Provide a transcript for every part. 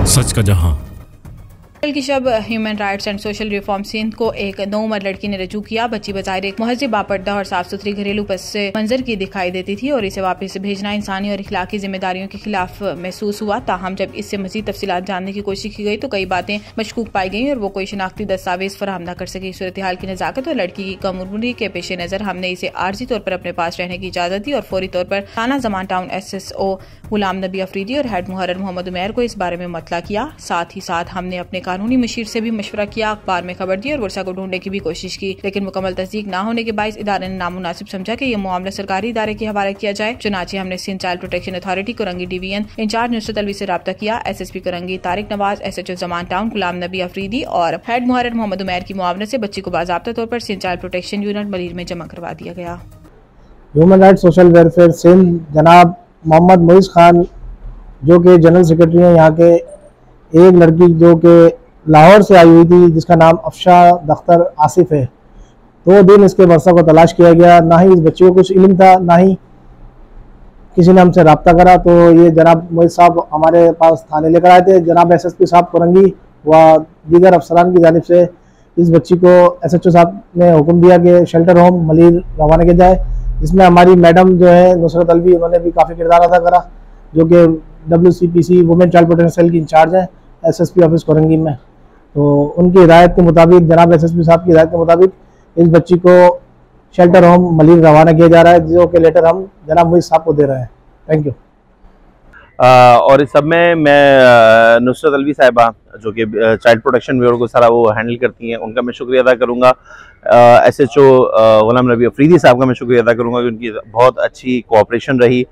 सच का जहां। की शब human rights and social reform Sindh को एक 9 उम्र लड़की ने रजू किया। बच्ची बज़ाहिर एक महज़ब बापर्दा और साफ सुथरी घरेलू पस मंजर की दिखाई देती थी और इसे वापस भेजना इंसानी और इखलाकी जिम्मेदारियों के खिलाफ महसूस हुआ। ताहम जब इससे मजीद तफसीलात जानने की कोशिश की गई तो कई बातें मशकूक पाई गई और वो कोई शनाख्ती दस्तावेज फराहम न कर सकी। सूरत हाल की नज़ाकत और लड़की की कम उम्री के पेश नज़र हमने इसे आर्जी तौर पर अपने पास रहने की इजाजत दी और फौरी तौर पर थाना जमान टाउन SSO गुलाम नबी अफरीदी और हेड मुहर्रर मोहम्मद उमैर को इस बारे में मतला किया। साथ ही साथ हमने अपने कानूनी मशीर से भी मशवरा किया, अखबार में खबर दी और वर्षा को ढूंढने की भी कोशिश की, लेकिन मुकम्मल तस्दीक न होने के बायस इदारे ने नामुनासिब समझा कि यह मामला सरकारी इदारे के हवाले किया जाए। चुनाचे हमने Sindh child protection authority Korangi division incharge Nusrat Alvi से रब्ता किया। SSP Korangi Tariq Nawaz, SHO Zaman town Ghulam Nabi Afridi और हेड मुहर्रर मोहम्मद उमैर की मुआवनत से बच्ची को बाज़ाब्ता तौर पर Sindh child protection unit Malir में जमा करवा दिया गया। Human rights social welfare Sindh जनाब मोहम्मद मोइज़ खान जो कि जनरल सेक्रेटरी हैं यहाँ के, एक लड़की जो कि लाहौर से आई हुई थी जिसका नाम अफशा दख्तर आसिफ है, 2 दिन इसके वर्षा को तलाश किया गया। ना ही इस बच्ची को कुछ इल्म था, ना ही किसी ने हमसे रब्ता करा। तो ये जनाब मोइज़ साहब हमारे पास थाने लेकर आए थे। जनाब SSP साहब कुरंगी व दीगर अफसरान की जानिब से इस बच्ची को SHO साहब ने हुक्म दिया कि शेल्टर होम मलीर रवाना किया जाए, जिसमें हमारी मैडम जो है नुसरत अलवी, उन्होंने भी काफ़ी किरदार अदा करा, जो कि WCPC women child protection cell की इंचार्ज है SSP ऑफिस कुरंगी में। तो उनकी हिदायत के मुताबिक, जनाब SSP साहब की हिदायत के मुताबिक इस बच्ची को शेल्टर होम मलीर रवाना किया जा रहा है, जो कि लेटर हम जनाब मोइज़ साहब को दे रहे हैं। Thank you. और इस सब में मैं नुसरत अलवी साहिबा जो कि चाइल्ड प्रोटेक्शन ब्यूरो को सारा वो हैंडल करती हैं, उनका मैं शुक्रिया अदा करूँगा। SHO गुलाम नबी अफरीदी साहब का मैं शुक्रिया अदा करूँगा कि उनकी बहुत अच्छी कोऑपरेशन रही।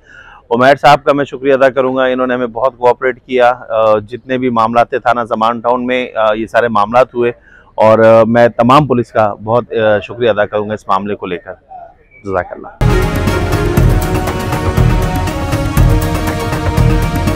उमैर साहब का मैं शुक्रिया अदा करूँगा, इन्होंने हमें बहुत कोऑपरेट किया। जितने भी मामला थे थाना जमान टाउन में ये सारे मामला हुए और मैं तमाम पुलिस का बहुत शुक्रिया अदा करूँगा इस मामले को लेकर। जज़ाकल्लाह।